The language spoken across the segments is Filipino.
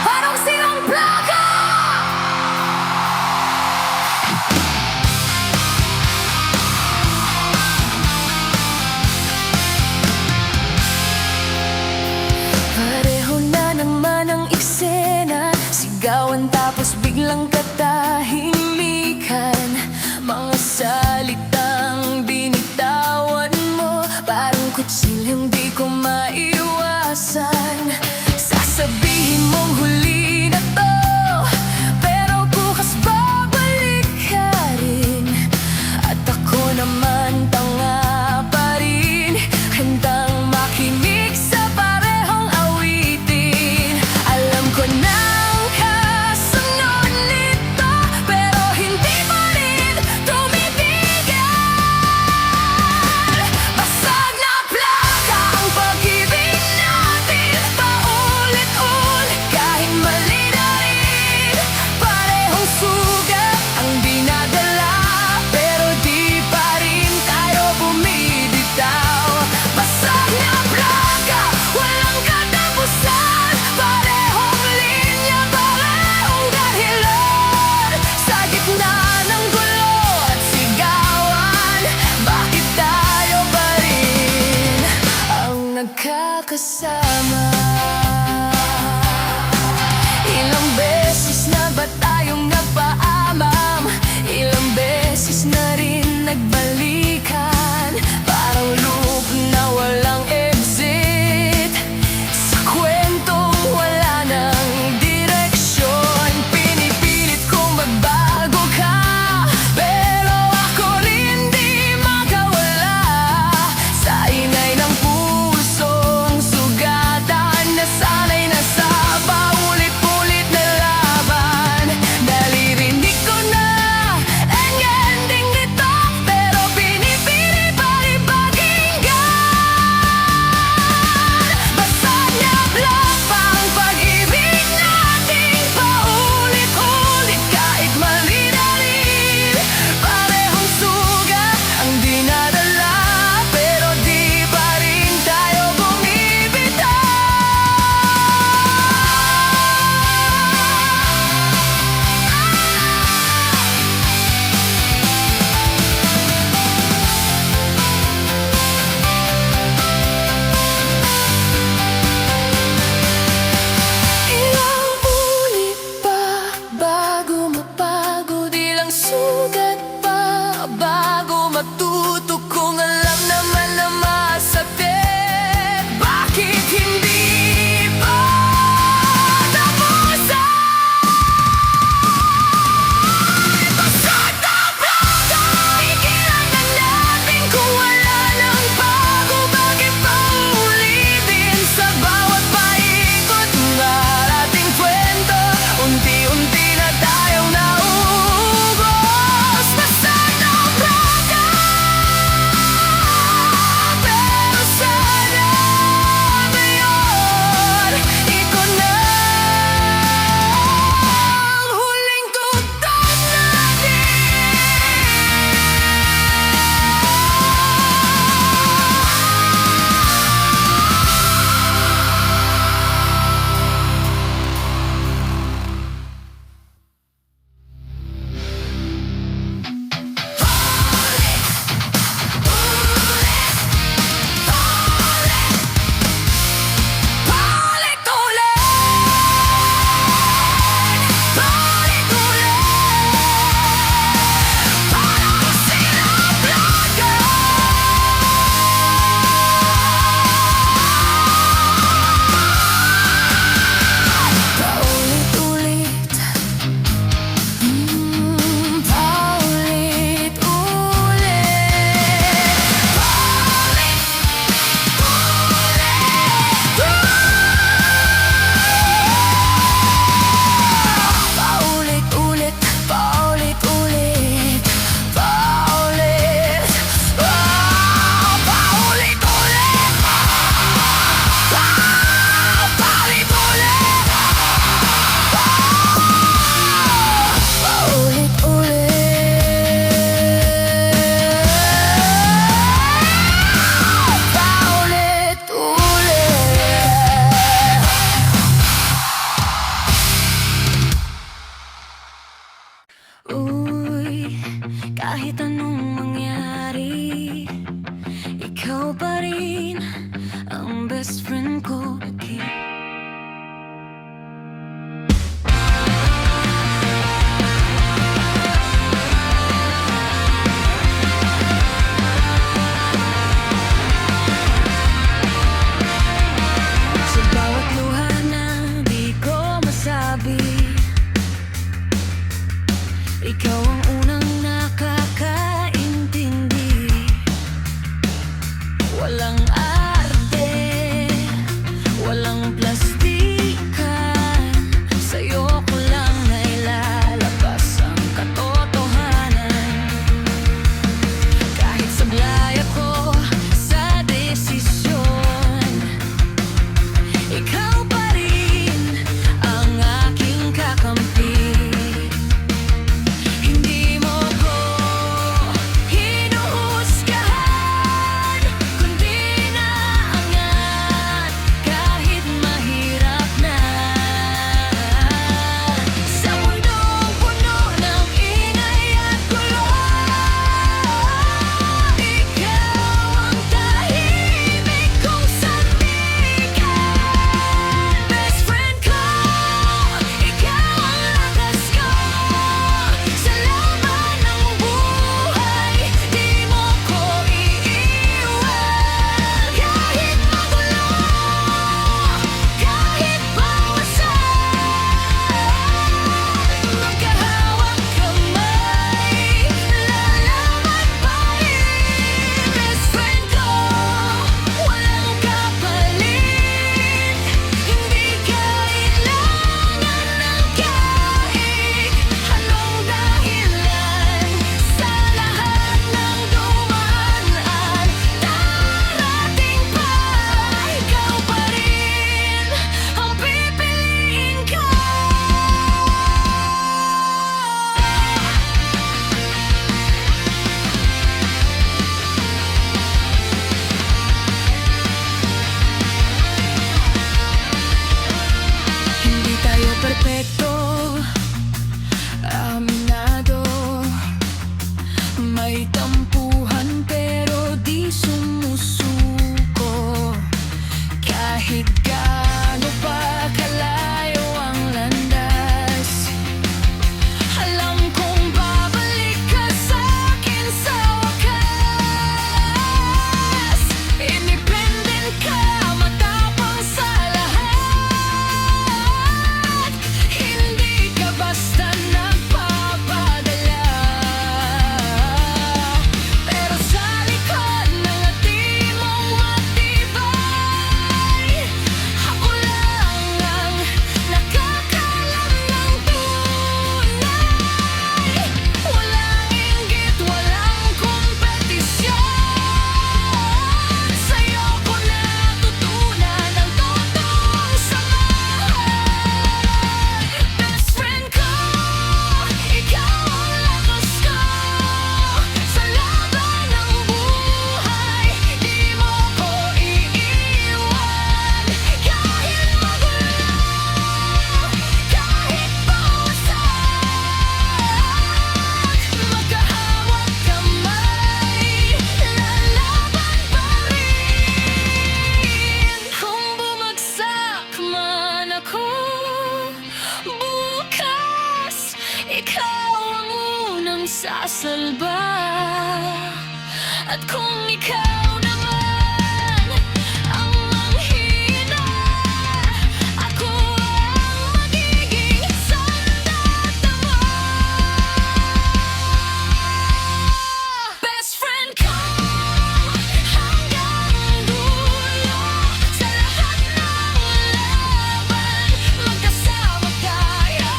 Parang sinong plaka! Pareho na naman ang eksena, sigawan tapos biglang katahimikan. Mga salitang binitawan mo, parang kutsilyang Kahit anong mangyari, ikaw pa rin ang best friend ko again. Sa bawat luha na di ko masabi, ikaw ang unang nakakaintindi. Walang arte, walang plastikan, sa'yo ko lang nailalabas ang katotohanan. Kahit sablay ako sa desisyon, ikaw pa rin ang aking kakampi. Hindi mo ko hinuhusgahan, kundi naangat kahit mahirap na. Sa mundong puno ng ingay at gulo, ikaw ang tahimik kong sandigan. Best friend ko, ikaw ang lakas ko sa laban ng buhay. Di mo ko iiwan kahit magulo, kahit pawasan. Magkahawak kamay, lalaban pa rin. Best friend ko, walang kapalit. Hindi kailangan ng kahit anong dahilan. Sa lahat ng dumaan, darating pa, ikaw pa rin ang pipiliin ko. Hindi tayo perpekto, aminado. May tampuhan pero di sumusuko. Kahit gaano pa kalayo ang landas, alam kong babalik ka sa'kin sa wakas. Independent ka, matapang sa lahat. Hindi ka basta nagpapadala, pero sa likod ng ngati mong matibay, ako lang ang nakakalam ng tunay. Walang inggit, walang kompetisyon, sa'yo ko natutunan ang totoong samahan. Best friend ko, ikaw ang lakas ko sa laban ng buhay. Di mo ko iiwan kahit magulo, kahit pawasan. Magkahawak kamay, lalaban pa rin. Kung bumagsak man ako bukas, ikaw ang unang sasalba. At kung ikaw naman ang manghina, ako ang magiging sandata mo. Best friend ko hanggang dulo, sa lahat ng laban, magkasama tayo.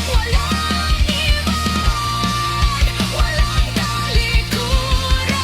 Walang iwan, walang talikuran.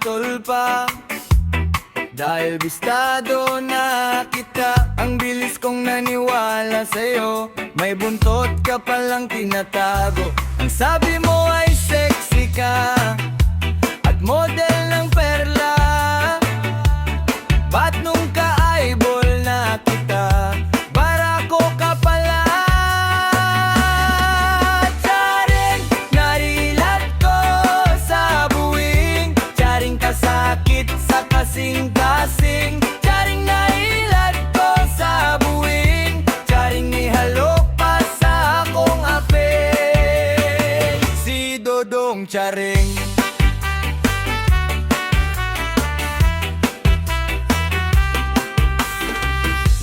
tulpa. Dahil bistado na kita, ang bilis kong naniwala sa'yo. May buntot ka palang tinatago. Ang sabi mo ay sexy ka at model ng perla. Ba't nung ka-eyeball na kita, barako ka pala? Charing, narilat ko sa buwing. Charing kasakit sa kasing-kasing. Charing nailat ko sa buwing. Charing nihalo pa sa akong apeng. Si Dodong Charing.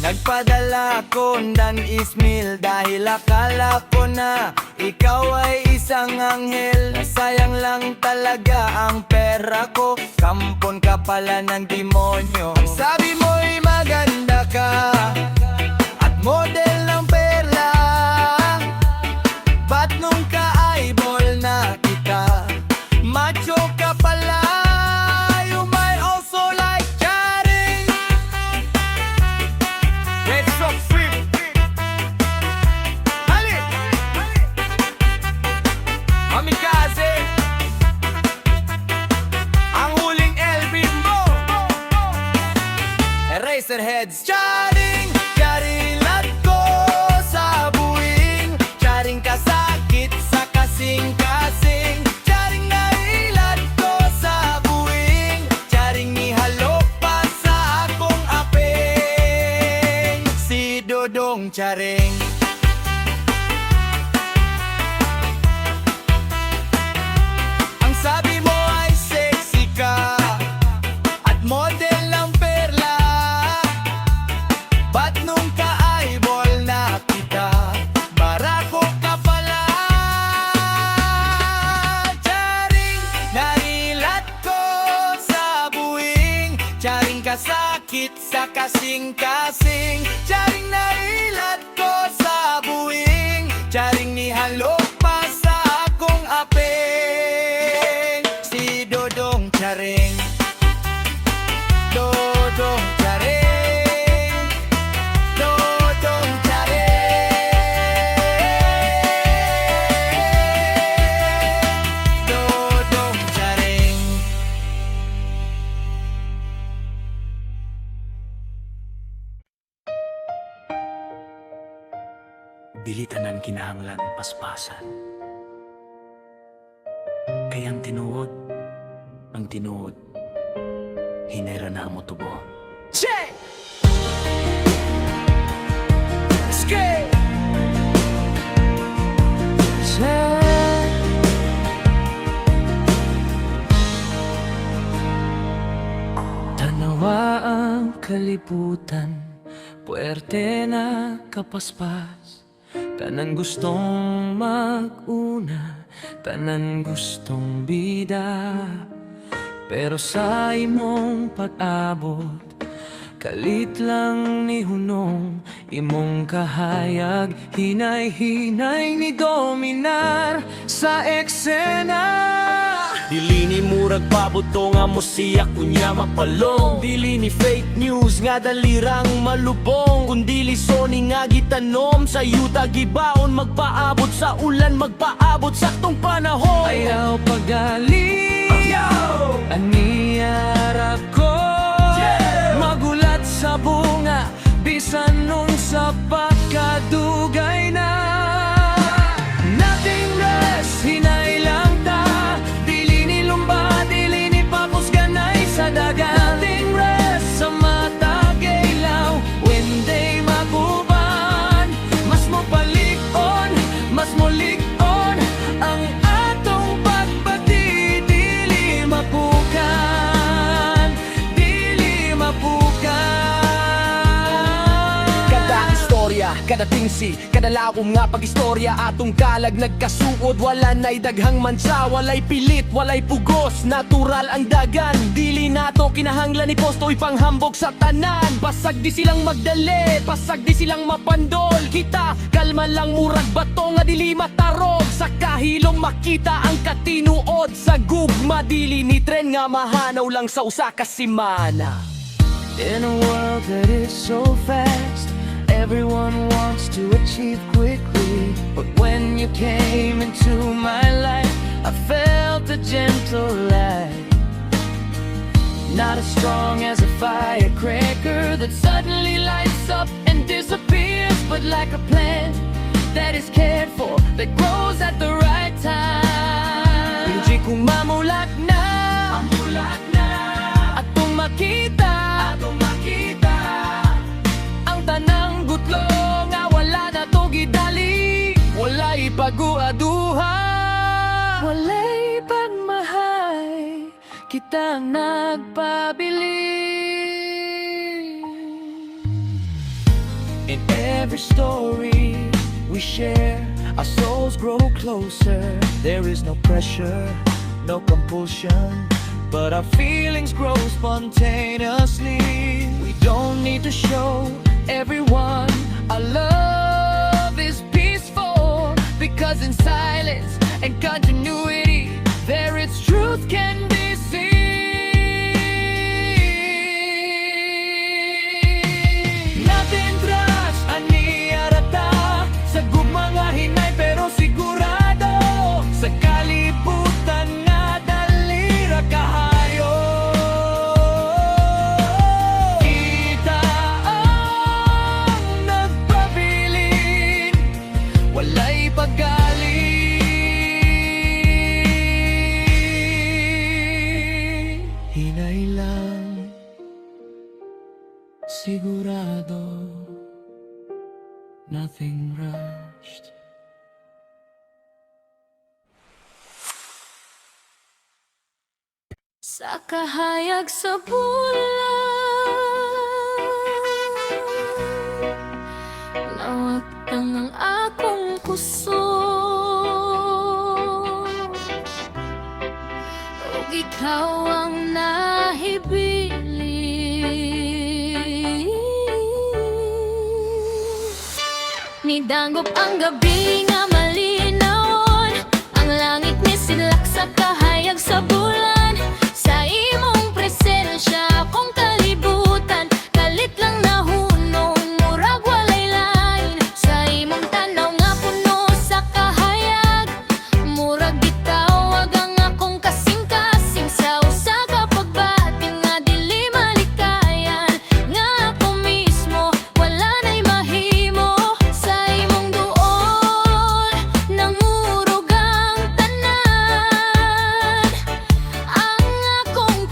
Nagpadala ko ng ismail dahil akala ko na ikaw ay isang anghel. Sayang lang talaga ang pera ko, kampon ka pala ng demonyo. Ang sabi mo'y maganda ka at model ng perla. Ba't nung ka-eyeball na kita, macho ka pala? You might also like Charing. Red Sox sweep. Hali! Kamikaze. Ang huling El Bimbo. Eraserheads. Charing, charilat ko sa buwing. Charing kasakit sa kasing-kasing. Charing nailat ko sa buwing. Charing nihalo pa sa akong apeng. Si Dodong Charing. Ang sabi mo ay sexy ka at model ng perla. Ba't nung ka-eyeball na kita, barako ka pala? Charing, narilat ko sa buwing. Charing kasakit sa kasing-kasing. Charing narilat ko sa buwing. Charing nihalo pa sa akong apeng. Si Dodong Charing. Dodong Charing. Dodong Charing. Dodong Charing. Dili tanan kinahanglan paspasan. Kayang tinuod, ang tinuod, hinera na mo tubo. Check! Skate! Check! Tanawa ang kalibutan, puwerte na kapaspas. Tanan gustong mag-una, tanan gustong bida. Pero sa imong pag-abot, kalit lang ni hunong imong kahayag. Hinay-hinay ni dominar sa eksena. Dili ni murag pabuto nga mo siya kunya mapalong. Dili ni fake news nga dalirang malubong. Kundi lisoni nga gitanom sa yuta gibaon. Magpaabot sa ulan, magpaabot saktong panahon. Ayaw pagaling, aniyara ko, magulat sa bunga, bisan nun sa pagkadugay na. Nothing rest, hinay lang ta, dili ni lumba, dili ni papos ganay sa dagat. Nothing rest sa mata gaylaw, when they maguban, mas mo palikon, mas mo likon, ang atong pagbati dili mapukan. Kada tingsi, kada lawom nga pag-istorya atong kalag nagkasuod. Wala na'y daghang mansa, walay pilit, walay pugos. Natural ang dagan, dili nato kinahanglan ni posto'y panghambog sa tanan. Pasag di silang magdali, pasag di silang mapandol. Kita, kalma lang murag bato nga dili matarog. Sa kahilom makita ang katinuod. Sa gugma dili ni tren nga mahanaw lang sa usa ka semana. In a world that is so fast, everyone wants to achieve quickly. But when you came into my life, I felt a gentle light. Not as strong as a firecracker that suddenly lights up and disappears, but like a plant that is cared for, that grows at the right time. Hindi kong mamulak na, atong makita ang tanang gutlo nga wala na to gidali. Walay paguaduha, walay pagmahay, kitang nagpabili. In every story we share, our souls grow closer. There is no pressure, no compulsion, but our feelings grow spontaneously. We don't need to show everyone our love is peaceful, because in silence and continuity there its truth can be seen. Nothing trust ani arata sa gugma nga hinay, pero sigurado sa kalibutan nga dali ra kahayo. Kita ang nagpabilin, walay paggaling. Hinay lang, sigurado, nothing rushed. Sa kahayag sa bulan, nawagtang ang akong puso, ug ikaw ang nahibili. Nidangop ang gabi nga malinawon, ang langit ni silak sa kahayag sa bulan. Sa imong presensya akong kalibutan, kalit lang nahunong murag walay lain. Sa imong tanaw nga puno sa kahayag, murag gitawag ang akong kasing-kasing. Sa usa ka pagbating nga dili malikayan, nga ako mismo wala na'y mahimo. Sa imong duol nangurog ang tanan, ang akong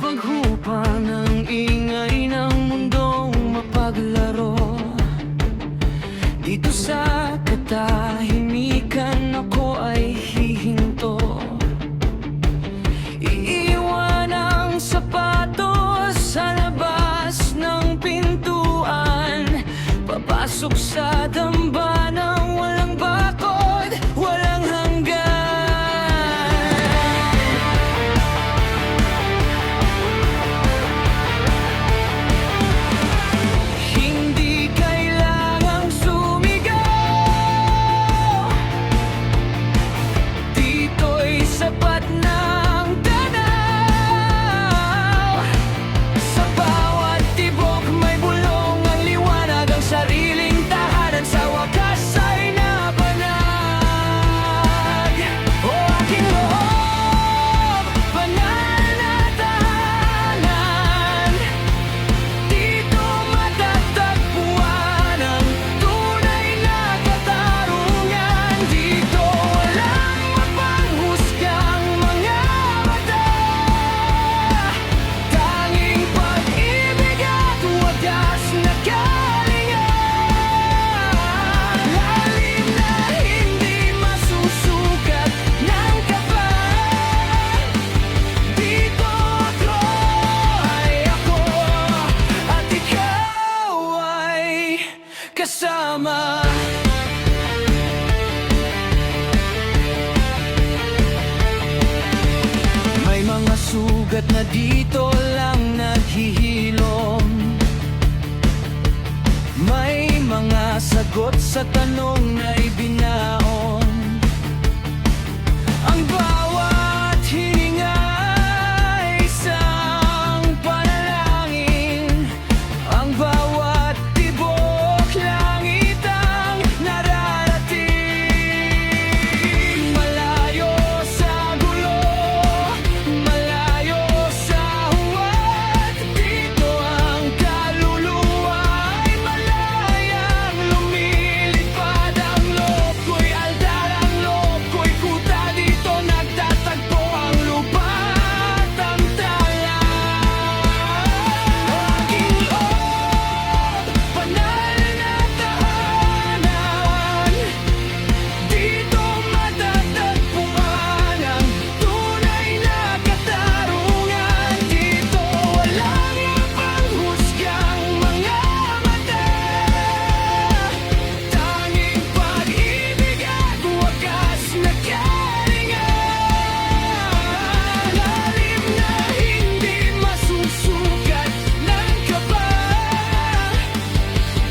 paghupa ng ingay ng mundong mapaglaro. Dito sa katahimikan ako ay hihinto. Iiwan ang sapatos sa labas ng pintuan. Papasok sa dambana walang bakod, walang hanggan. Hindi kailangang sumigaw. Dito'y sapat ng tanaw. Sa bawat tibok may bulong ang liwanag, ang sariling tahanan sa wakas ay nabanag. O aking loob, banal na tahanan. Dito matatagpuan ang tunay na katarungan. Dito walang mapanghusgang mga mata. Tanging pag-ibig at wagas na kalinga. Lalim na hindi masusukat ng kaba. Dito ako ay ako, at ikaw ay kasama. May mga sugat na dito lang naghihilom. May mga sagot sa tanong na ibinaon. Ang bawat hininga ay isang panalangin. Ang bawat tibok langit ang nararating. Malayo sa gulo, malayo sa huwad. Dito ang kaluluwa ay malayang lumilipad. Ang loob ko'y aldar, ang loob ko'y kuta. Dito nagtatagpo ang lupa at ang tala. Aking loob, banal na tahanan. Dito matatagpuan ang tunay na katarungan. Dito walang mapanghusgang mga mata. Tanging pag-ibig at wagas na kalinga. Lalim na hindi masusukat ng kaba.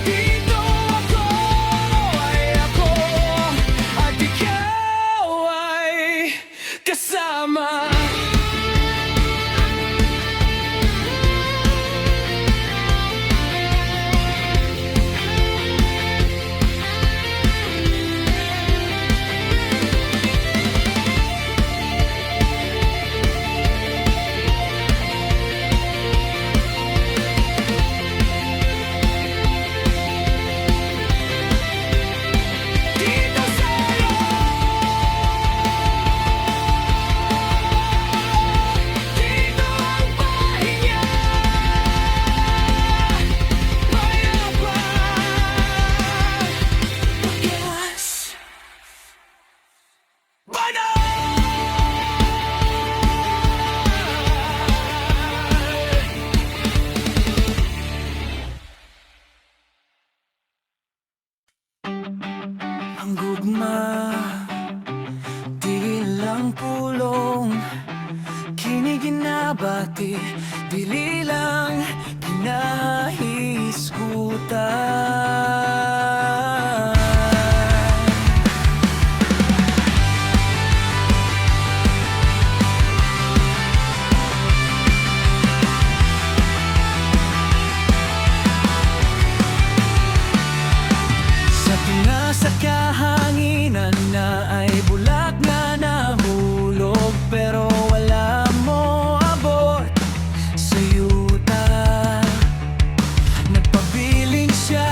Dito ako ay ako, at ikaw ay kasama. Dito sa'yo, dito ang pahinga. Mayabang, wagas, banal. Ang gugma, di lang pulong, kiniginabati, dili lang kinahisgutan. Sa tunga sa kahanginan na ay bulak na nahulog, pero wala mo abot sa yuta. Nagpabiling siya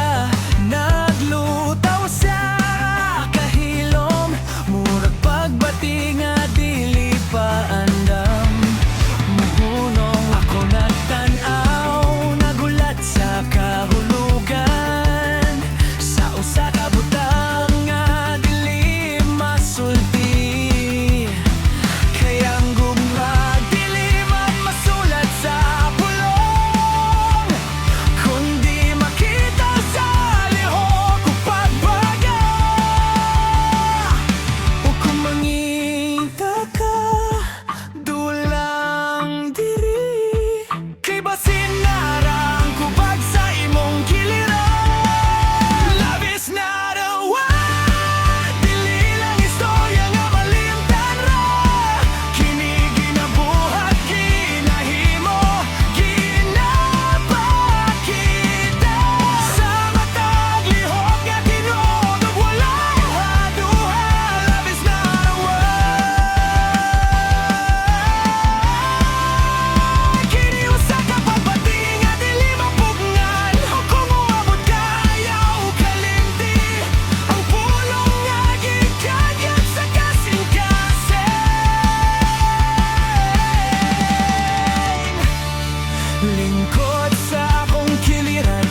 Lingkod sa akong kiliran,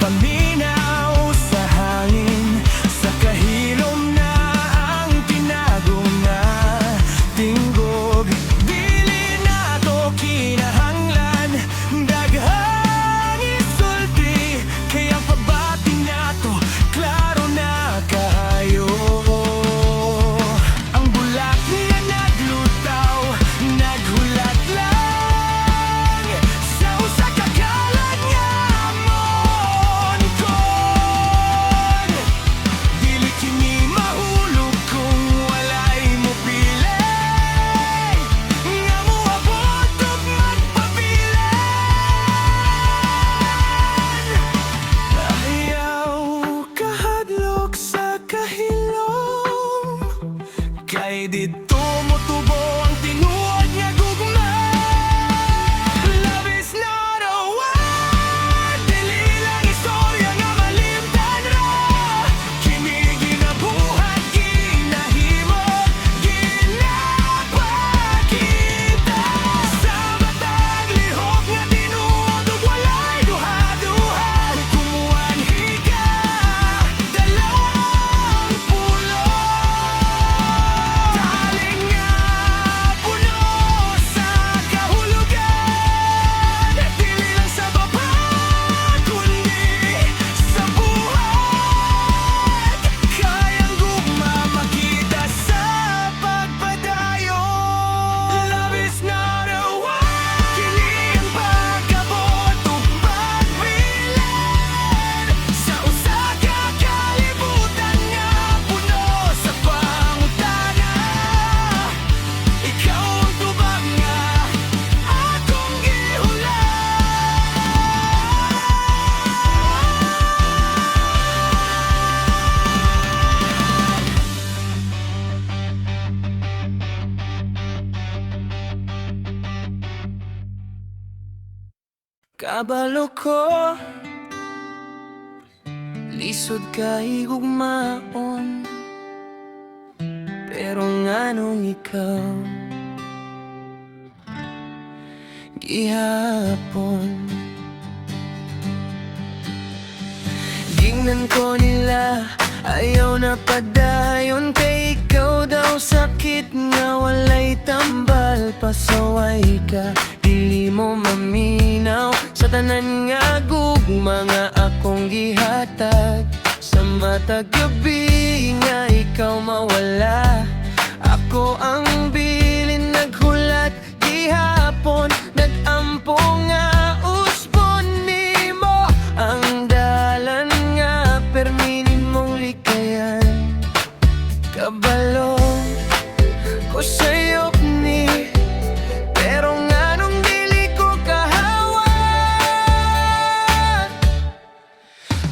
paminaw sa hangin, sa kahilom na ang tinagong na tinggog. Dili na to kinahanglan, daghang isulti, kaya pabati na to, klaro na kayo. Ang bulak na naglutaw, naghulat lang sa usa ka kalan nga amon kon. Dili kini mahulog kung walay mo pili, nga moabot ug magpapilan. Ayaw kahadlok sa kahilom, kay dito mo tubo ang tinuod nga gugma. Love is not a word, dili lang istorya nga malimtan ra. Kini ginabuhat, ginahimog, ginapakita sa matag lihok nga tinuod ug walay duha-duha. Kumuan higa, dalawang pulo, taling nga puno sa kahulugan. Dili lang sa baba, kundi sa buhat. Kayang gugma makita sa pagpadayon. Love is not a word, kini ang pagkabot ug pagbilan sa usa ka kalibutan nga puno sa pangutana. Ikaw ang tubag nga akong gihulat. Kabalo ko, lisod kay gugmaon, pero nganong ikaw gihapon. Gingnan ko nila, ayaw na padayon, kay ikaw daw sakit nga walay tambal. Pasaway ka, dili mo maminaw sa tanan nga gugma nga akong gihatag. Sa matag gabi nga ikaw mawala, ako ang bilin naghulat gihapon. Nagampo nga usbon nimo ang dalan nga perminin mong likayan. Kabalo ko sa'yo ni, pero nganong dili ko kahawan.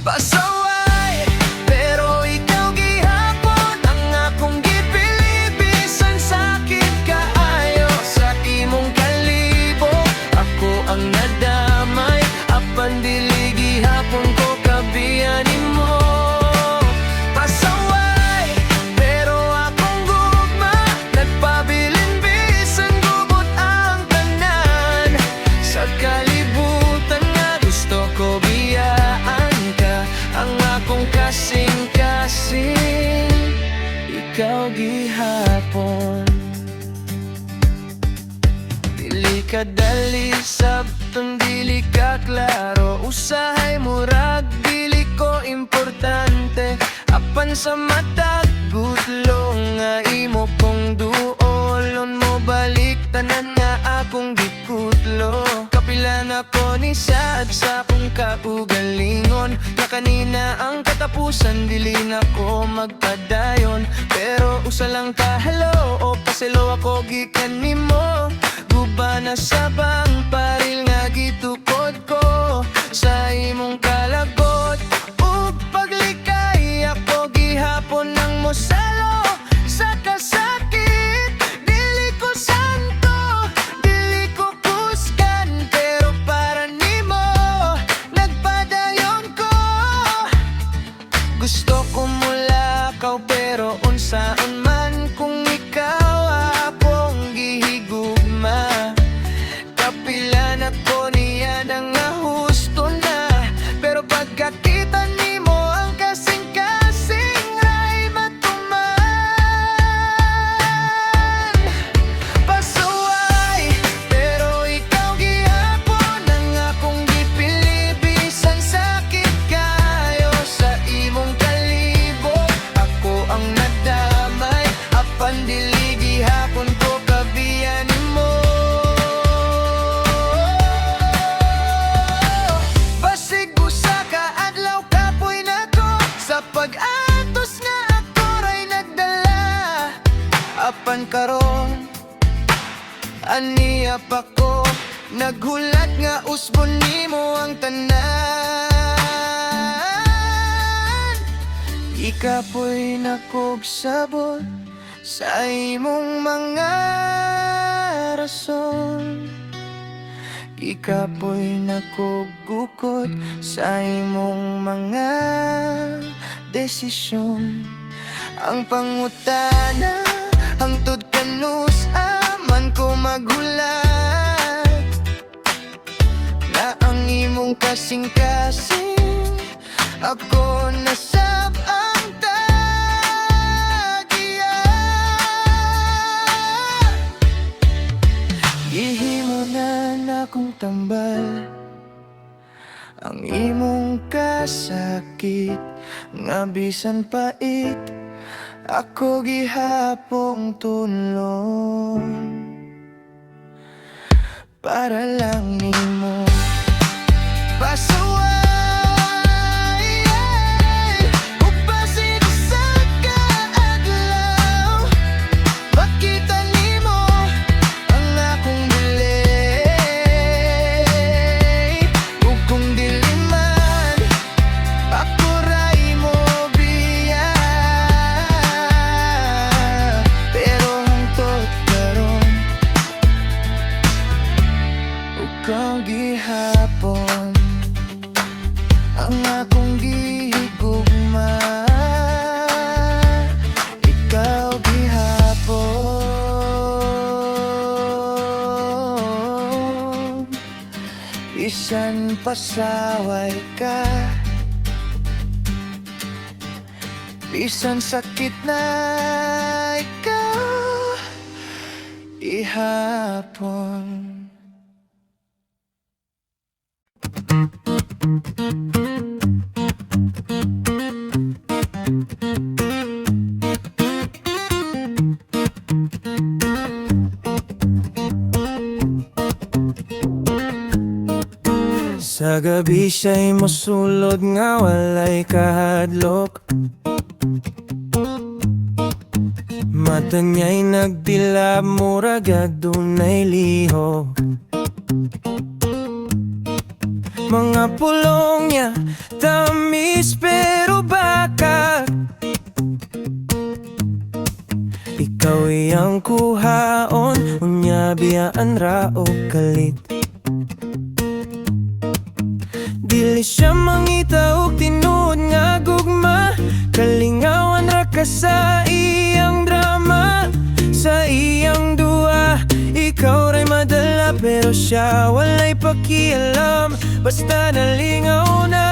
Pasaway, pero ikaw gihapon ang akong gipilibisan. Sakit kaayo sa imong kalibo, ako ang nadamay, apan dili gihapon ko kabiyan nimo. Pasaway, pero akong gugma, nagpabilin bisan gubot ang tanan. Sa kalibutan nga gusto ko biyaan ka, ang akong kasing-kasing, ikaw gihapon. Dili ka dali, sabtong dili ka klaro, usahay murag dili ko importante. Apan sa matag gudlo nga imo kong duolon mo balik tanan nga akong gikutlo. Kapilan ako ni sad sa akong kaugalingon, na kanina ang katapusan dili na ko magpadayon. Pero usa lang ka hello o paselo ako gikan nimo, guba na sa bang paril nga gitukod ko sa imong kalagot. Ug paglikay ako gihapon ng moselo sa kasakit. Dili ko santo, dili ko kusgan, pero para nimo nagpadayon ko. Gusto ko mulakaw pero unsaon man kung ikaw akong gihigugma. Kapila na Nag-usap ako, naghulat nga usbon nimo ang tanan. Ikapoy nakogsabot sa imong mga rason. Ikapoy nakogukod sa imong mga desisyon. Ang pangutana, hangtod kanus aman ko maghulat, na ang imong kasing-kasing ako nasab ang tagya. Gihimo na akong tambal ang imong kasakit, nga bisan pait ako gihapong tulong para lang nimo pasaway, upasin sa kaadlaw. Makita nimo ang akong delay, ug kung dili man ako ray mo biya. Pero hangtod karon ikaw gihapon ang akong gihigugma. Ikaw gihapon bisan pasaway ka, bisan sakit na ikaw ihapon. Sa gabi siya'y mosulod nga walay kahadlok, mata niya'y nagdilab murag adunay lihok. Mga pulong niya tamis pero bakak, ikaw iyang kuhaon, unya biyaan ra o kalit. Dili siya mangita og tinuod nga gugma, kalingawan ra ka sa iyang drama. Sa iyang duwa, ikaw ray madala pero siya walay pakialam, basta nalingaw na.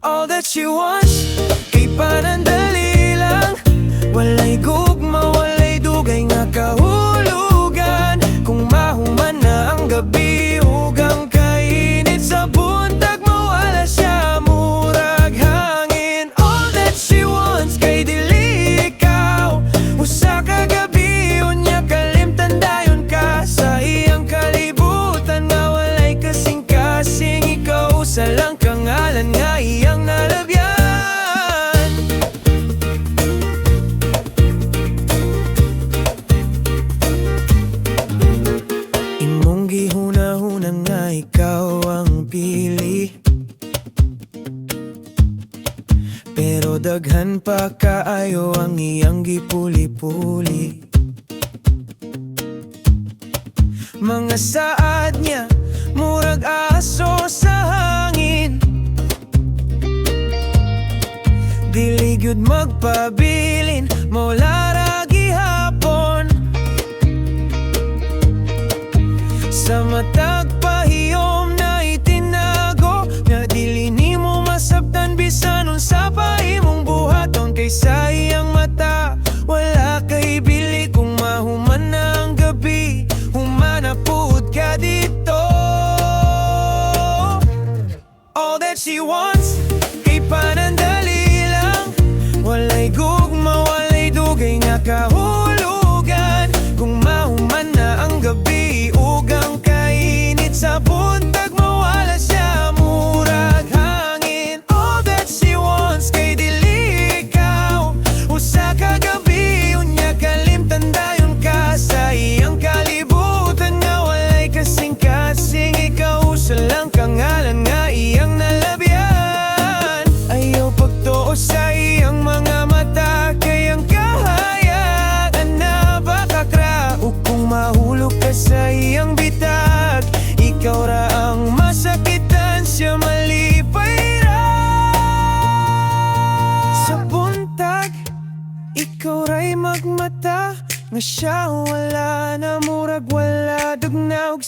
All that she wants, kay panandali lang, walay gugma, walay dugay nga kahulugan. Kung mahuman na ang gabi, ugang kainit sa buntag, mawala siya murag hangin. All that she wants, kay dili ikaw, usa ka gabi, unya kalimtan dayon ka sa iyang kalibutan, nga walay kasing-kasing. Ikaw usa lang kangalan nga iyang nalabyan. Imong gihuna-huna nga ikaw ang pili, pero daghan pa kaayo ang iyang gipuli-puli. Mga saad niya murag aso sa hangin, dili gyud magpabilin, mawala ra gihapon. Sa matag pahiyom na itinago, nga dili nimo masabtan bisan unsa pa imong buhaton. Kay sa iyang mata wala kay bili, kung mahuman na ang gabi, humana puud ka dito. All that she wants, kay panandali lang, walay gugma, walay dugay nga kahulugan. Kung mahuman na ang gabi, ugang kainit sa buntag, mawala siya murag hangin. All that she wants, kay dili ikaw, usa ka gabi, unya kalimtan dayon ka sa iya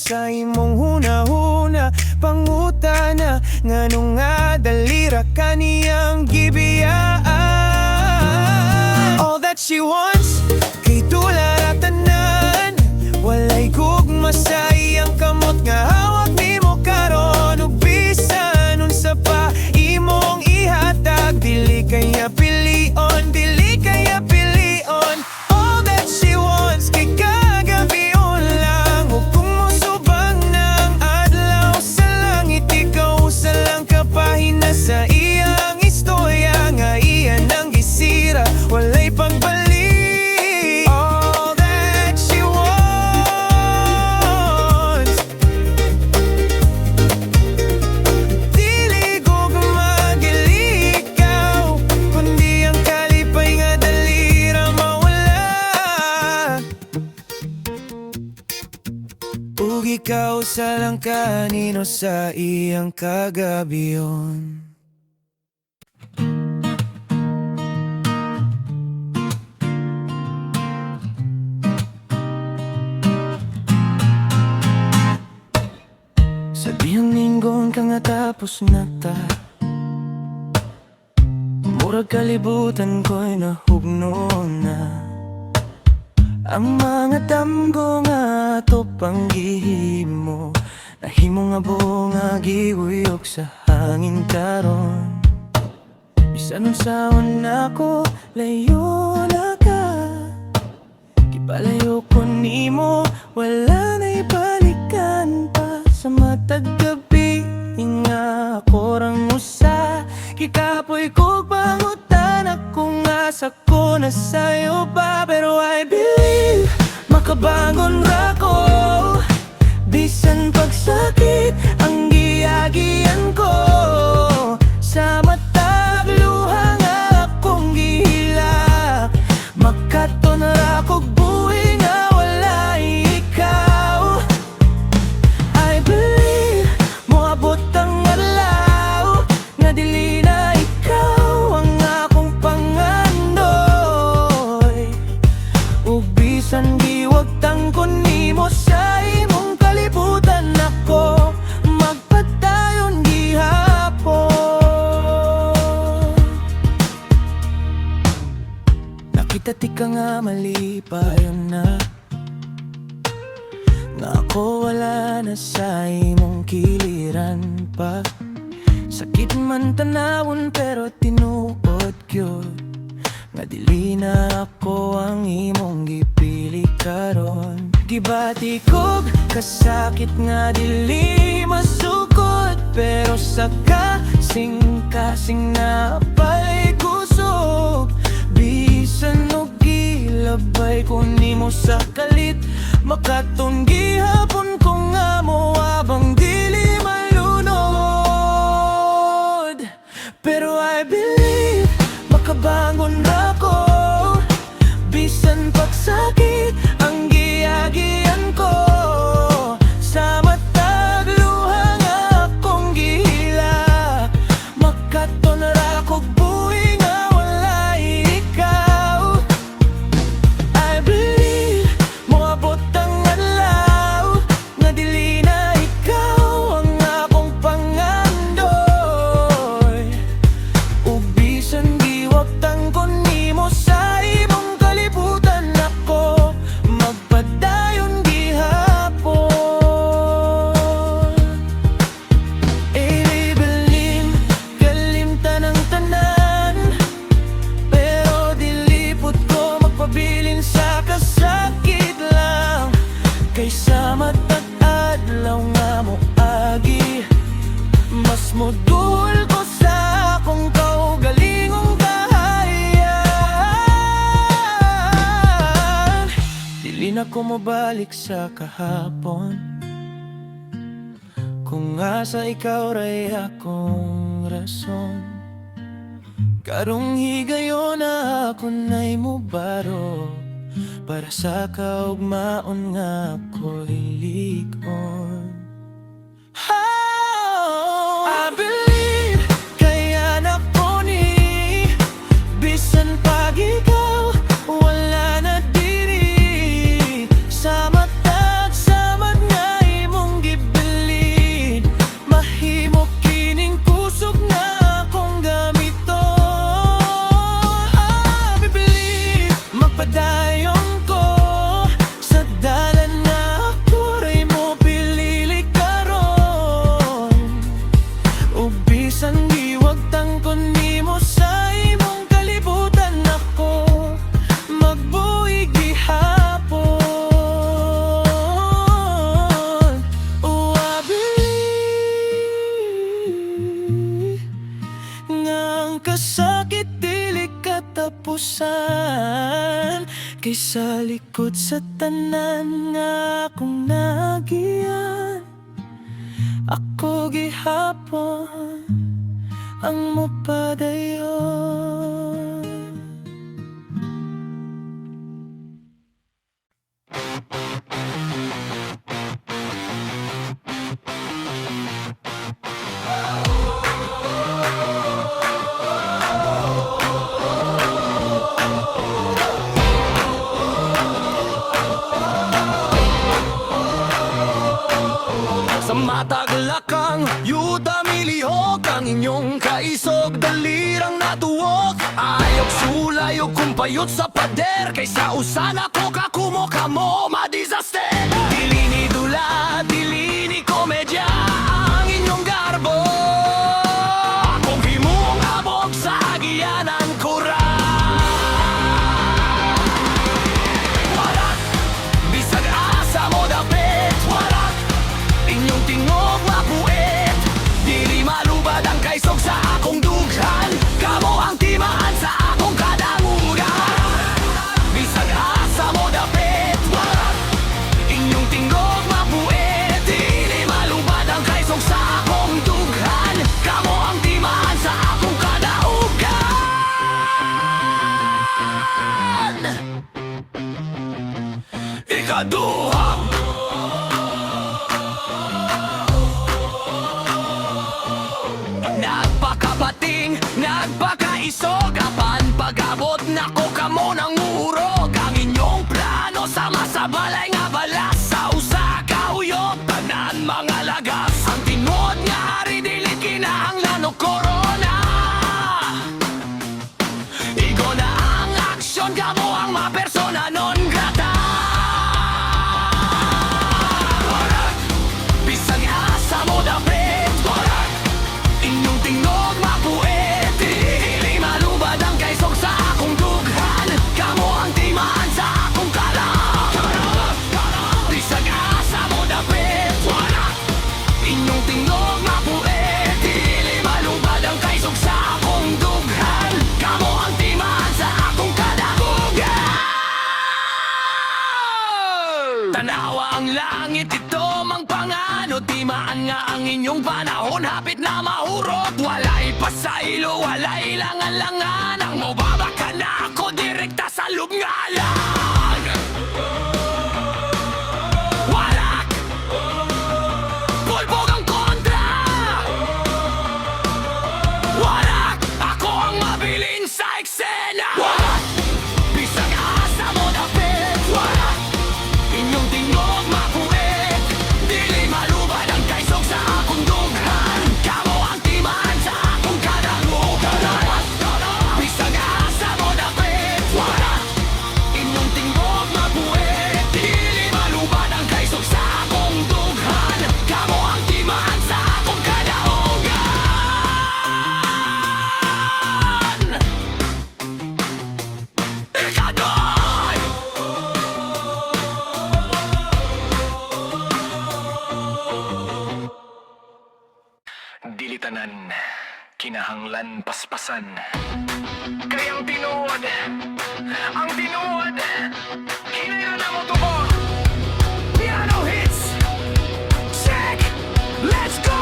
sa imong hunahuna pangutana nganong nga dalira kaniyang gibiyaan. All that she wants kay tulad tanan, walay gugma sa iyang kamot nga hawak nimo karon ug bisan unsa pa imong ihatag dili kaya pilion, dili kaya pilion. All that she wants kay kagabion lang ug kung musubang ng adlaw sa langit ikaw sa lang kapahina sa iyang istorya nga iyan ang gisira walay pagbalik. All that she wants dili ko magilikaw kundi ang kalipay nga dalira mawala ug ikaw sa lang kanino sa iyang kagabion. Sabihang linggon ka nga tapos nata murag kalibutan ko'y nahugno na. Ang mga damgo nga to panggihimo nahimo nga buo nga giwiyok sa hangin karon. Bisan unsaon ako layo na ka, gipalayo ko nimo wala na'y balikan pa. Sa matag gabi nga ako rang usa kikapoy ko pangutan akong asa ko na sa'yo ba. Pero I believe makabangon ra ko bisan pagsakit ang giyagian ko. Sa matag luha nga akong gihilak makaton ra kog buhi nga wala ikaw. I believe moabot ang adlaw nga dili na ikaw ang akong pangandoy ug bisan giwagtang ko nimo sa imong kalibutan ako magpadayon gihapon. Nakita ti ka nga malipayon na nga ako wala na sa imong kiliran pa. Sakit man tanawon pero tinuod gyud nga dili na ako ang imong gipili karon. Gibati kog kasakit nga dili masukot pero sa kasing na pa'y kusog. Bisan og gilabay ko nimo sa kalit makaton gihapon ko nga mo abang dili malunod. Pero I believe makabangon ra ko bisan pagsakit ang giyagian ko. Sa matag luha nga akong gihilak makaton ra kog buhi nga wala ikaw. I believe moabot ang adlaw nga dili na ikaw ang akong pangandoy ug bisan giwagtang ko nimo sa imong kalibutan ako magpadayon gihapon. Ilibilin kalimtan ang tanan pero dilipot ko magpabilin sa kasakit lang kaysa matag adlaw nga mo agi. Mas modul ko sa akong kaugalingong kahayag. Dili na ko mabalik sa kahapon kung asa ikaw ray akong rason. Karong higayon na ako na'y mubaro para sa kaugmaon nga ako'y ligon. I believe kaya na ko ni bisan pag ikaw wala na diri sa matag nga imo Kay sa likod sa tanan nga akong nagiyan, ako gihapon ang mopadayon. Sa mataglakang yuta milihok ang inyong kaisog, dalirang natuwok. Ayok sulay o kumpayot sa pader, kaysa usana ko kakumo kamo madisaster. Dili ni dula, dili ni komedya ang inyong garbo. Akong himong abog sa agianan ko ra. Warak, bisag asa mo dapit. Warak, inyong tingog mapuit. Dili malubad ang kaisog sa akong dughan. Kamo ang timaan sa akong kadanguran. Bisag asa mo dapit. Warak, inyong tingog mapuit. Dili malubad ang kaisog sa akong dughan. Kamo ang timaan sa akong kadaugan. Ikaduha, nagpakabating, nagpakaisog. Apan pag-abot nako kamo ng urog. Ang inyong plano sama sa balay nga balas. Sa usa ka uyot, tanan mga lagas. Ang tinod nga hari dilit kinahanglan o korona. Igo na ang aksyon, kamo ang mapersona non grata. Warak, bisag asa mo dapit. Warak, inyong tingog mapuit. Dili malubad ang kaisog sa akong dughan. Kamo ang timaan sa akong kalang. Bisag asa mo dapit. Warak, inyong tingog mapuit. Dili malubad ang kaisog sa akong dughan. Kamo ang timaan sa akong kadagugan. Tanawa ang langit, ito mang pangano. Timaan nga ang inyong panahon, hapit na mahurot. Walay pasaylo, walay langan-langan. Ang mababa ka na ako, direkta sa lubngalan. Walak, pulbog ang kontra. Walak, ako ang mabilin sa eksena. Walak, bisag asa mo dapit. Walak, inyong tingog mapuit. Dili malubad ang kaisog sa akong dughan. Kamo ang timaan sa akong kadangugan. Bisag asa mo dapit. Wala, inyong tingog mapuit. Dili malubad ang kaisog sa akong dughan. Kamo ang timaan sa akong kadaugan. Ikadoy! Dilitanan, kinahanglan paspasan. Kayang tinuod, ang tinuod, hinayran na mo tubo. Piano hits, check, let's go!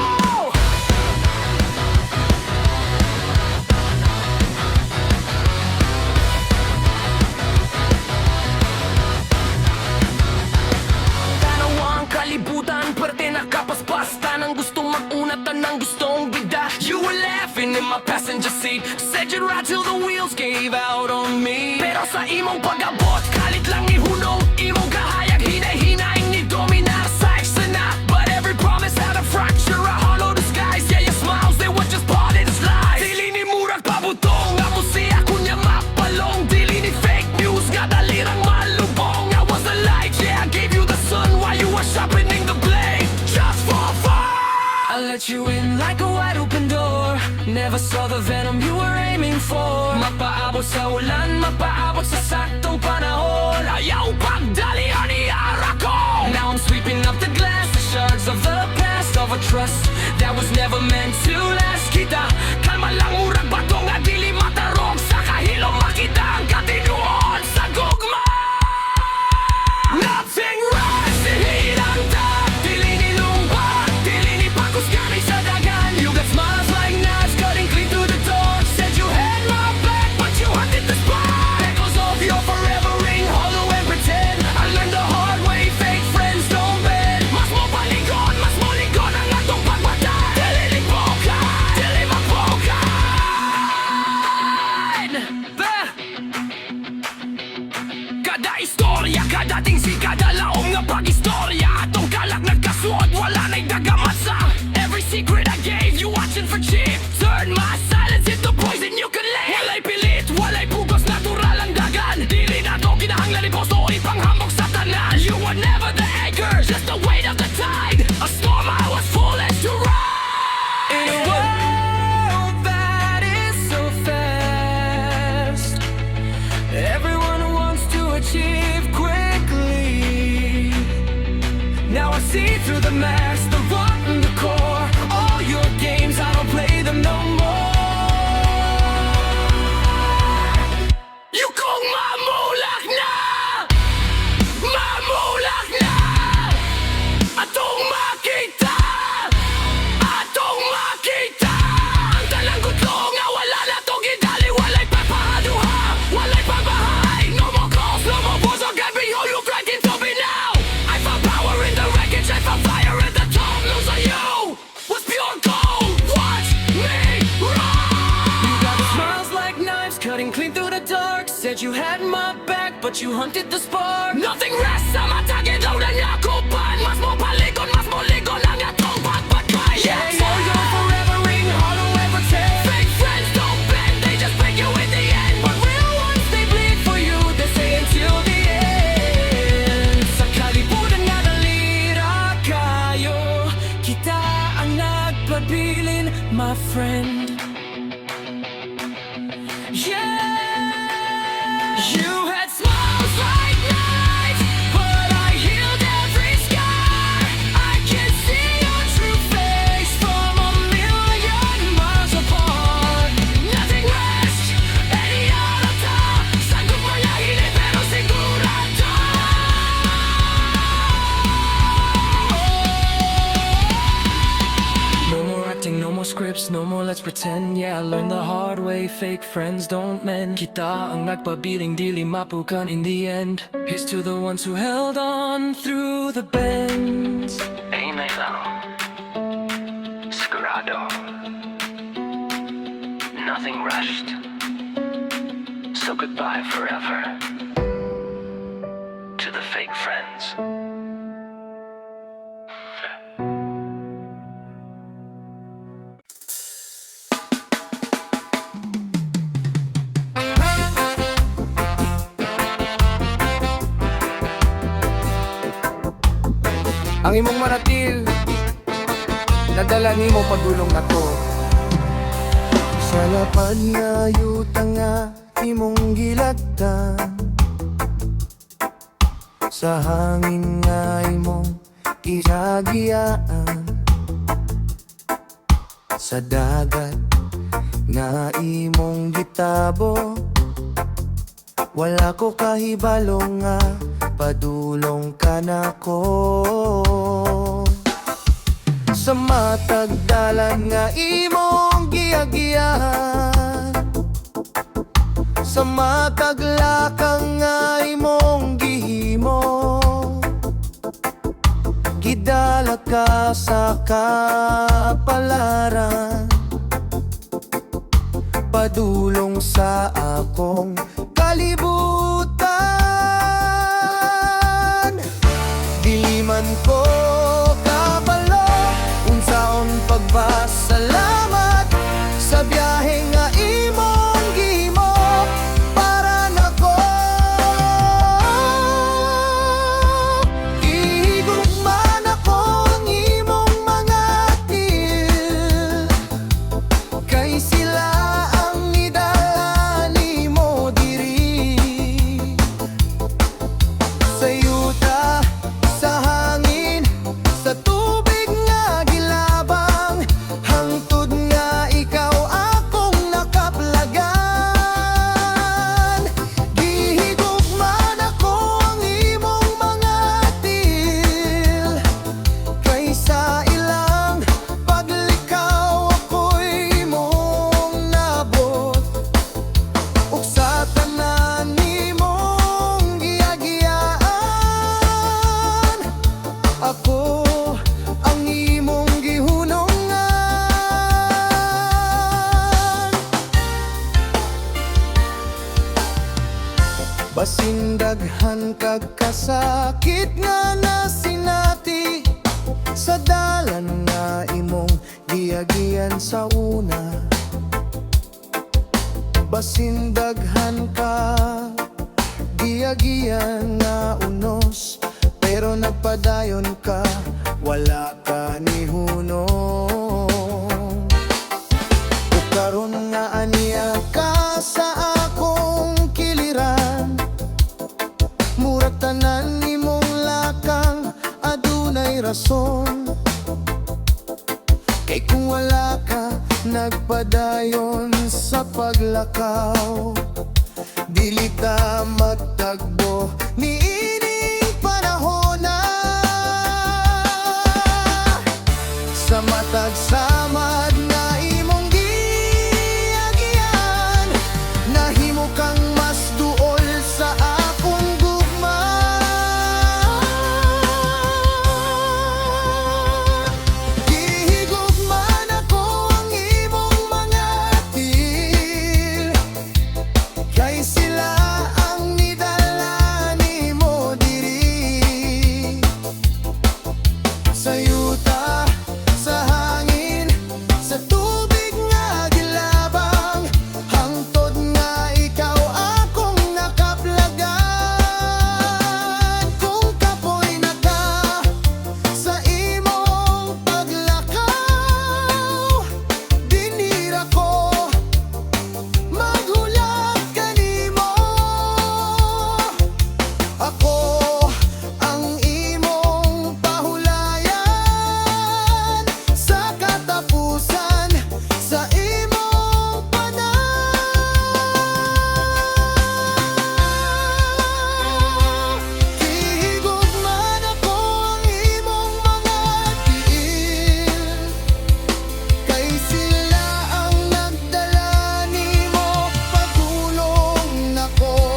Tanawang kalibutan, perte nakapaspas. Tanang gustong mag-una, tanang gustong bigda. You were laughing in my passenger seat. Said you'd ride till the wheels gave out on me. Pero sa imong pag-abot, kalit lang ihunong. Imong kahayag, hinay-hinaing ni dominar sa eksena. But every promise had a fracture, a hollow disguise. Yeah, your smiles, they were just part of this life. Dili ni murag pabutong, nga mo siya kunya mapalong. Dili ni fake news, nga dalirang malubong. I was the light, yeah, I gave you the sun while you were sharpening the blade. Just for fun, I let you in like a wide open door. Never saw the venom you were aiming for. Mapaabot sa ulan, mapaabot sa saktong panahon. Ayaw pagdalian ni Arako. Now I'm sweeping up the glass, the shards of the past, of a trust that was never meant to last. Kita, kalma lang murag bato nga dili matarog. Sa kahilom makita ang katinuod sa gugma. wala na'y dagamasa. Every secret I gave you watching for cheap. Turn my silence into poison you can live. Walay pilit, walay pugos, natural ang dagan. Dili na to kinahanglan ibos o ipanghambog sa tanan. You were never the anchor, just the weight of the tide. A storm I was foolish to ride. In a world that is so fast, everyone wants to achieve quickly. Now I see through the mask, the rotten, the core. All your games, I don't play them no more. You kung mamulak na, mamulak na. Atong makita, atong makita. Ang talang gutlo nga wala na to gidali. Walay papahaduha, walay pabahay. No more calls, no more wars. I'll get behold you grinding to me now. I found power in the wreckage, I found fire at the top. Losing you was pure gold. Watch me You got ride. smiles like knives cutting clean through the dark. Said you had my back, but you hunted the spark. Nothing rests sa matagid daw na nakupan. Mas mo paligon, mas mo ligon ang atong pagpatay. Yeah, you're forever ring, hollow ever tear. Fake friends don't bend, they just break you in the end. But real ones, they bleed for you, they say until the end. Sa kalibutan nga dalira kayo, kita ang nagpabilin, my friend. Yeah, you had smiles like knives, but I healed every scar. I can see your true face from a million miles apart. Nothing rests, any alata. Sanggup manyahin pero sigurado. No more acting, no more scripts, no more let's pretend. Yeah, I learned the hard way, fake friends don't mend. Kita ang nagpabiling dili mapukan in the end. Here's to the ones who held on through the bends. Amen lang. Sigurado. Nothing rushed. So goodbye forever to the fake friends. Ang imong maratil nadala nimo padulong nato. Sa lapad nga yuta nga imong gilagtan, sa hangin nga imong isagiyaan, sa dagat nga imong gitabo. Wala ko kahibalo nga padulong ka nako. Sa matag dalan nga imong giyagiyahan, sa matag lakang nga imong gihimo, gidala ka sa kapalaran, padulong sa akong kalibutan. Diliman ko kabalo, unsaon pagbasalamat sa biyahe nga imong gihimo para nako. Ihigugman ako ang imong mga til, kay sila ang nidala nimo diri. Sa yuta, sa hangin, sa tubig nga gilabang, hangtod nga ikaw akong nakaplagan. Gihigugman ako ang imong mga til, kaysa ilang paglikaw ako'y imong nabot. Ug sa tanan nimong giyagiyaan, ako ang imong gihunungan. Basin daghan kag kasakit nga nasinati, sa dalan nga imong giagian sa una. Basin daghan ka giagian nga unos, pero nagpadayon ka, wala ka ni hunong. Ug karon nga aniya ka sa akong kiliran, murag tanan nimong lakang adunay rason. Kay kung wala ka nagpadayon sa paglakaw, dili ta magtagbo ni ining panahon na. Sa matag samad na imong giagian, nahimo kang mas duol sa akong gugma. Gihigugman ako ang imong mga til, kay sila ang nidala nimo diri. Sa yuta, sa hangin, sa tubig nga gilabang, hangtod nga ikaw akong nakaplagan. Kung kapoy na ka sa imong paglakaw, dinira ko maghulat kanimo. Ako ang imong pahulayan sa katapusan sa imong panahon. Gihigugman ako ang imong mga tiil, kay sila ang nagdala nimo pagulong nako.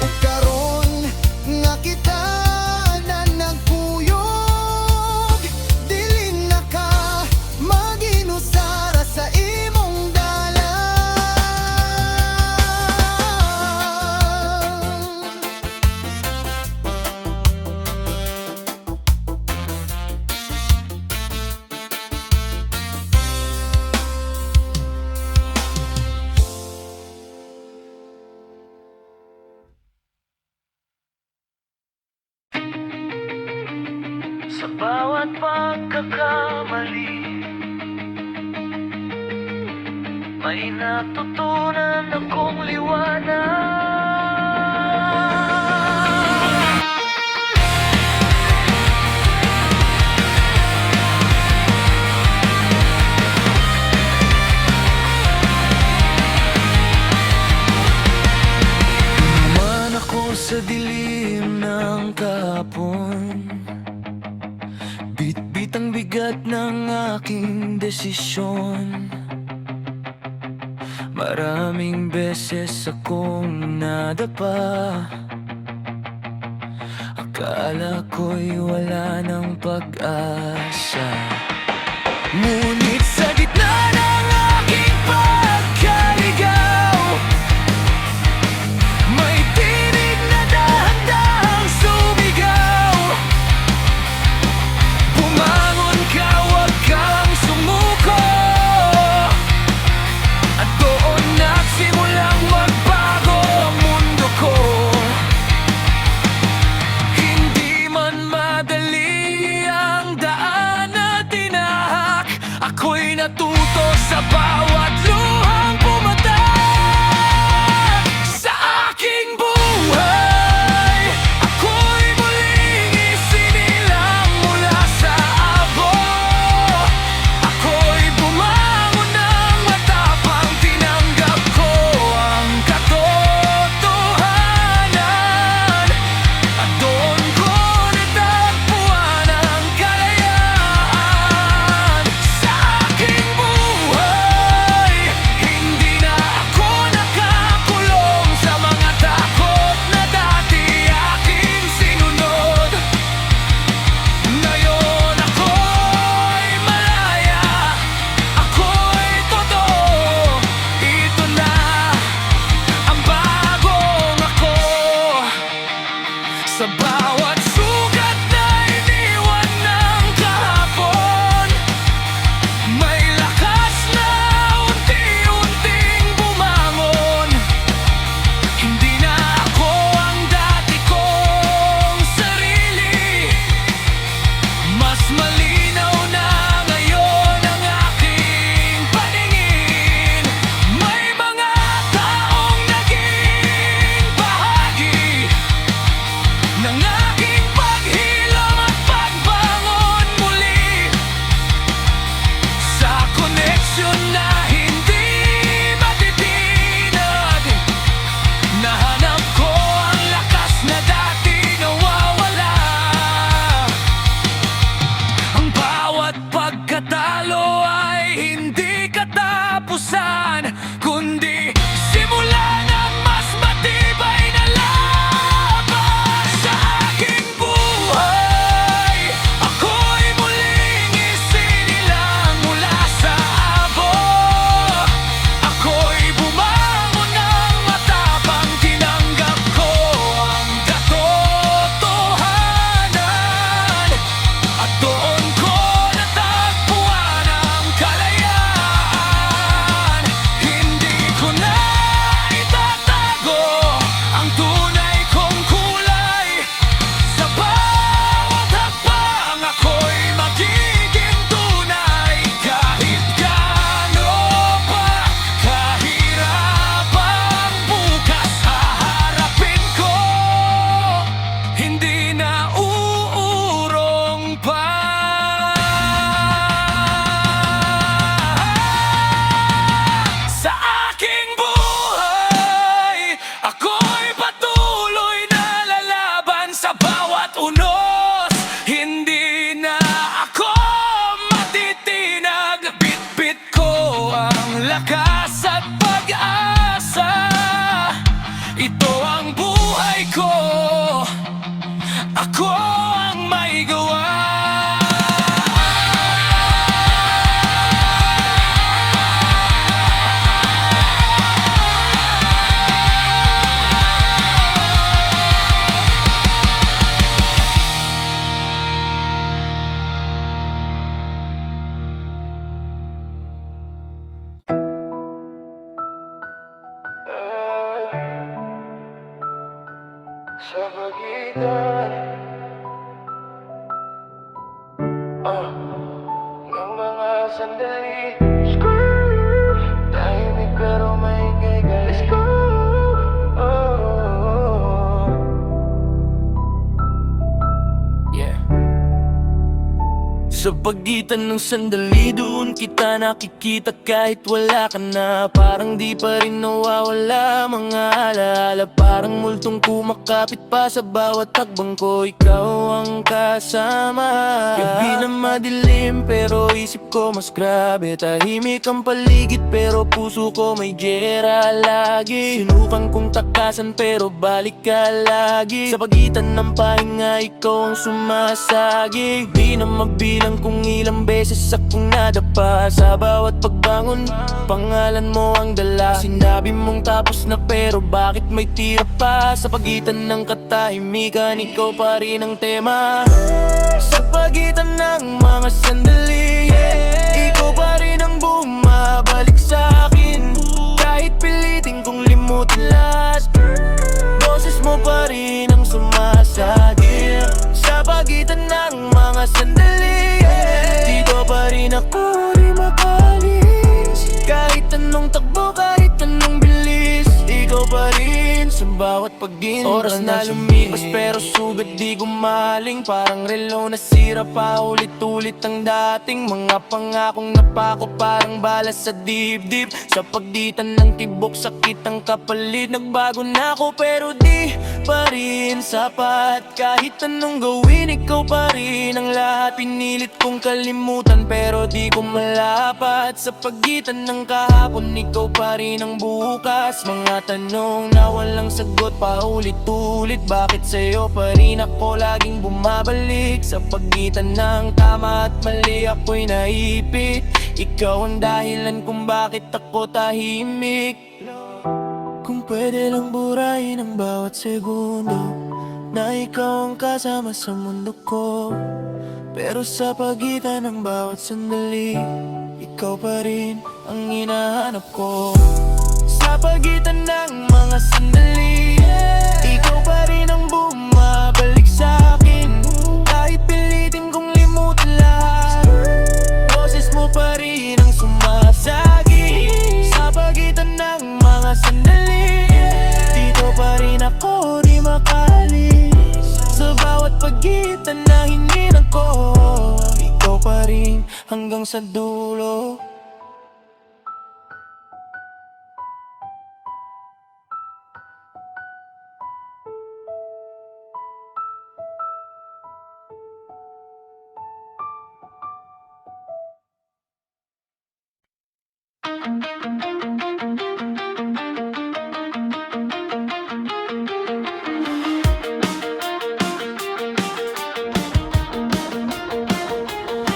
Ug karon nga kita na nagkuyog, dili na ka maginusara sa imong dalan. Sa bawat pagkakamali, may natutunan akong liwanag. Man ako sa dilim ng kahapon, bit-bit ang bigat ng aking desisyon. Maraming beses akong nadapa, akala ko'y wala ng pag-asa. Ngunit sa gitna ng aking pagkaligaw, may tinig na dahan-dahang sumigaw. Bumangon ka, huwag kang sumuko, at doon nagsimulang magbago ang mundo ko. Hindi man madali ang daanan, Sa pagitan ng mga sandali. Tahimik pero maingay ka. Let's go. Yeah. Sa pagitan ng sandali, doon kita nakikita kahit wala ka na. Parang di pa rin nawawala mga alaala. Parang multong kumakapit pa sa bawat takbang ko. Ikaw ang kasama. Gabi na madilim pero isip ko mas grabe. Tahimik ang paligid pero puso ko may gera lagi. Sinukan kong takasan pero balik ka lagi. Sa pagitan ng pahinga, ikaw ang sumasagi. Di na mabilang kung ilang beses akong nadapa. Sa bawat pagbangon, pangalan mo ang dala. Sinabi mong tapos na pero bakit may tira pa? Sa pagitan ng katahimikan, ikaw pa rin ang tema. Sa pagitan ng mga sandali, ikaw pa rin ang bumabalik sa akin. Kahit pilitin kong limutin lahat, boses mo pa rin ang sumasagip. Sa pagitan ng mga sandali, dito pa rin ako di makalis. Kahit anong takbo, kahit anong bilis, ikaw pa rin sa bawat pagginto. Oras na lumipas pero sugat di gumaling. Parang relo na sira pa ulit-ulit ang dating mga pangakong napako. Parang balas sa dibdib. Sa pagitan ng tibok, sakit ang kapalit. Nagbago na ako pero di pa rin sapat. Kahit anong gawin, ikaw pa rin ang lahat. Pinilit kong kalimutan pero di ko malapat. Sa pagitan ng kahapon, ikaw pa rin ang bukas. Mga tanong na walang sagot pa ulit-ulit. Bakit sa'yo pa rin ako laging bumabalik? Sa pagitan ng tama at mali, ako'y naipit. Ikaw ang dahilan kung bakit ako tahimik. Kung pwede lang burahin ang bawat segundo na ikaw ang kasama sa mundo ko. Pero sa pagitan ng bawat sandali, ikaw pa rin ang hinahanap ko. Sa pagitan ng mga sandali, ikaw pa rin ang bumabalik sa akin. Kahit pilitin kong limutin lahat, boses mo pa rin ang sumasagi. Sa pagitan ng mga sandali, dito pa rin ako di makalis. Sa bawat pagitan na hininang ko, ikaw pa rin hanggang sa dulo.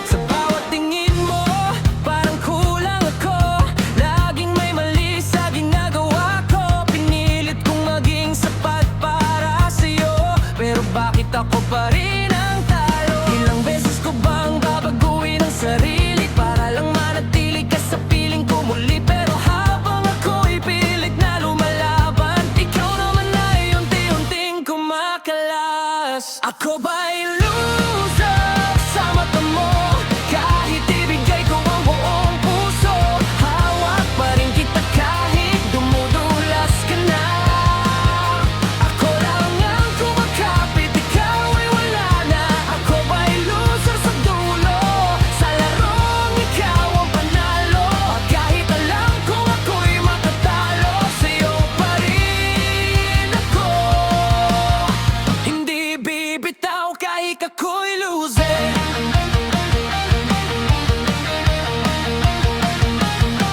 Sa bawat tingin mo, parang kulang ako. Laging may mali sa ginagawa ko. Pinilit kong maging sapat para sa'yo, pero bakit ako pa rin ang talo? Ilang beses ko bang babaguhin ang sarili para lang manatili ka sa piling ko muli? Pero habang ako'y pilit na lumalaban, ikaw naman ay unti-unting kumakalas. Ako ba'y loser sa mata mo? Kahit ibigay ko ang buong puso, hawak pa rin kita kahit dumudulas ka na. Ako lang ang kumakapit, ikaw ay wala na. Ako ba'y loser sa dulo? Sa larong ikaw ang panalo. At kahit alam kong ako'y matatalo, sa'yo pa rin ako. Hindi bibitaw kahit ako'y loser.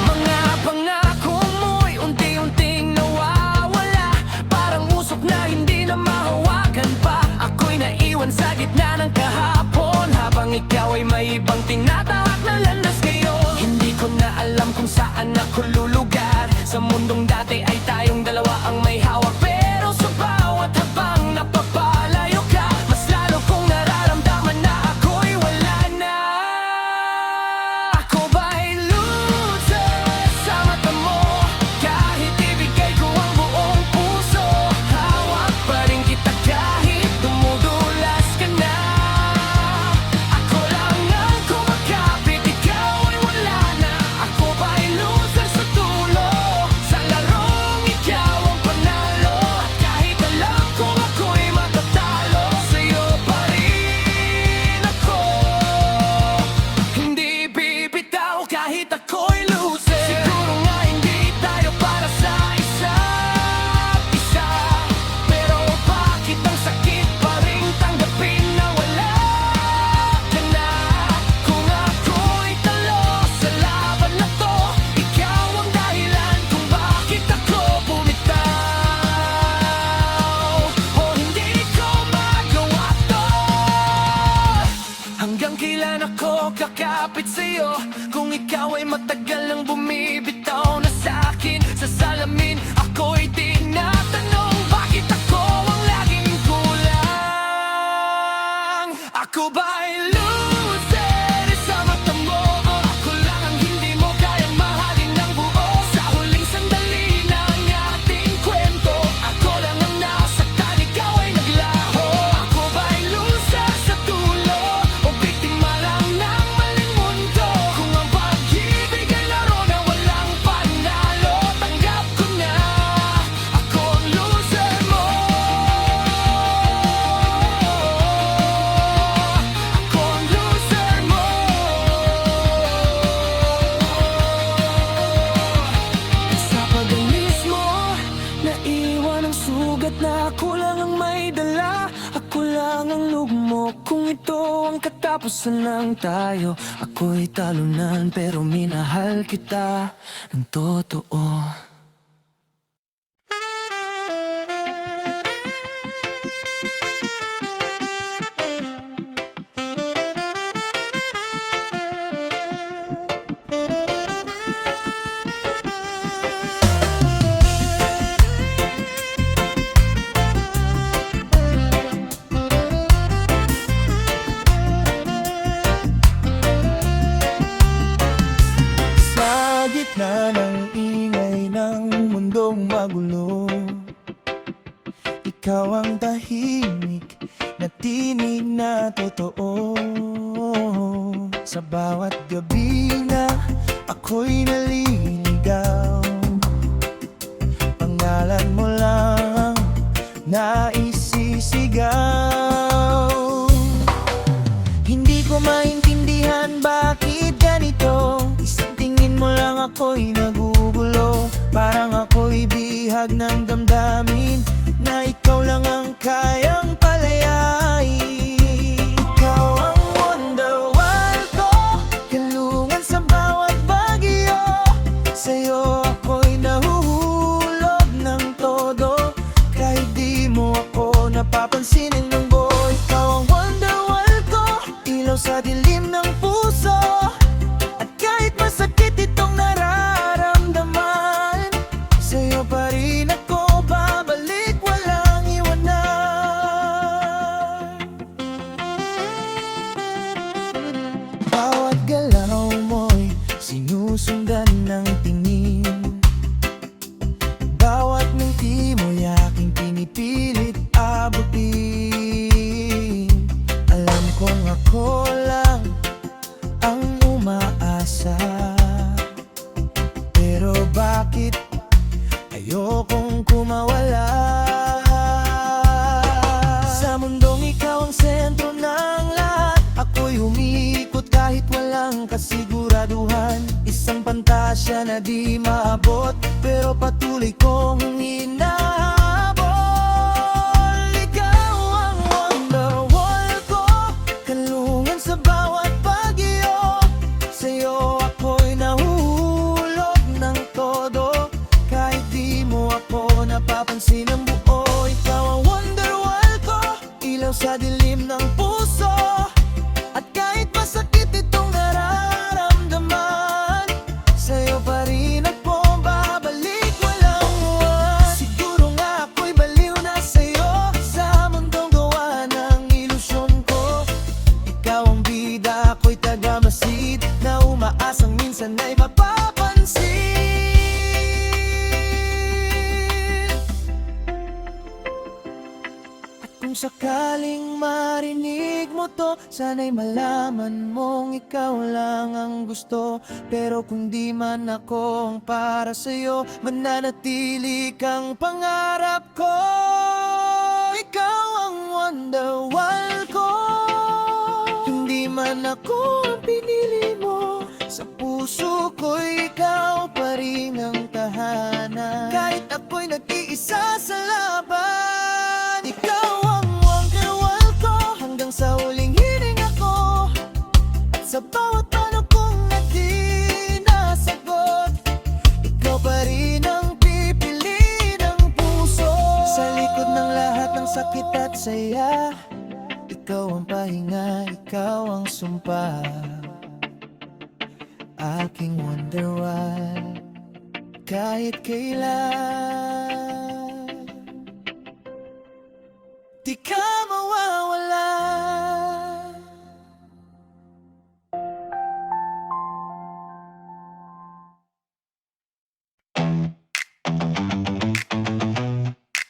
Mga pangako mo'y unti-unting nawawala. Parang usok na hindi na mahawakan pa. Ako'y naiwan sa gitna ng kahapon, habang ikaw ay may ibang tinatahak na landas ngayon. Hindi ko na alam kung saan ako lulugar. Sa mundong dati ay tayong dalawa ang may hawak. Pero sa bawat habang napapalayo ka, mas lalo kong nararamdaman na ako'y wala na. Ako ba'y loser sa mata mo? Kahit ibigay ko ang buong puso, hawak pa rin kita malapit sa'yo Kung ikaw ay matagal nang bumibitaw na sa'kin Sa salamin ako'y tinatanong Bakit ako ang laging kulang? Ako ba'y loser sa mata mo? O ako lang ang hindi mo kayang mahalin ng buo? Sa huling sandali ng ating kwento Ako lang ang nasaktan, ikaw ay naglaho Ako ba'y loser sa tulo? O biktima lang ng maling mundo? Kung ang pag-ibig ay laro na walang panalo Tanggap ko na, ako ang loser mo Ako ang loser mo Sa pag-alis mo, naiwan ang sugat na ako lang ang may dala Ako lang ang lugmok kung ito ang katapusan ng tayo Ako'y talunan pero minahal kita ng totoo Sa gitna ng ingay ng mundong magulo Ikaw ang tahimik na tinig na totoo Sa bawat gabi na ako'y naliligaw Pangalan mo lang naisisigaw Hindi ko maintindihan bakit ganito Isang tingin mo lang ako'y nagugulo Parang ako'y bihag ng damdamin Na ikaw lang ang kayang palayain Ikaw ang wonderwall ko Kalungan sa bawat bagyo Sa'yo ako'y nahuhulog ng todo Kahit di mo ako napapansinin ng buo Ikaw ang wonderwall ko Ilaw sa dilim ng puso At kahit masakit itong nararamdaman Sa'yo pa rin ako babalik walang iwanan Bawat galaw mo'y sinusundan ng tingin Bawat ngiti mo'y aking pinipilit abutin Alam kong ako lang ang umaasa Pero bakit ayokong kumawala Sa mundong ikaw ang sentro ng lahat Ako'y umiikot kahit walang kasiguraduhan Isang pantasya na di maabot Pero patuloy kong hinahabol Ikaw ang wonderwall ko Kalungan sa bawat bagyo Sa'yo ako'y nahuhulog ng todo Kahit di mo ako napapansin ng buo Ikaw ang wonderwall ko Ilaw sa dilim ng puso At kahit masakit itong nararamdaman Sa'yo pa rin ako babalik walang iwan Siguro nga ako'y baliw na sa'yo Sa mundong gawa ng ilusyon ko Ikaw ang bida, ako'y tagamasid Na umaasang minsan ay mapapansin At kung sakaling marinig mo to Sana'y malaman mong ikaw lang ang gusto Pero kung di man ako ang para sa'yo Mananatili kang pangarap ko Ikaw ang wonderwall ko Hindi man ako ang pinili mo Sa puso ko'y ikaw pa rin ang tahanan Kahit ako'y nag-iisa sa laban Ikaw ang wonderwall ko Hanggang sa huling hininga ko At sa bawat tanong kong di nasagot Ikaw pa rin ang pipili ng puso Sa likod ng lahat ng sakit at saya Ikaw ang pahinga, ikaw ang sumpa aking wonder why. Kahit kailan di ka mawawala.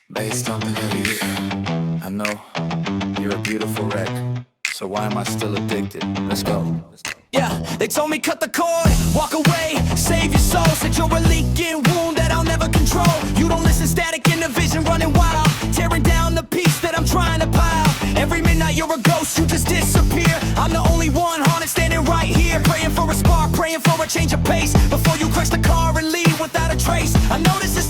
Based on the heavy. I know you're a beautiful wreck, so why am I still addicted? Let's go. Yeah, they told me cut the cord, walk away, save your soul. Said you're a leaking wound that I'll never control. You don't listen, static in the vision, running wild, tearing down the piece that I'm trying to pile. Every midnight you're a ghost, you just disappear. I'm the only one haunted, standing right here, praying for a spark, praying for a change of pace before you crash the car and leave without a trace. I know this is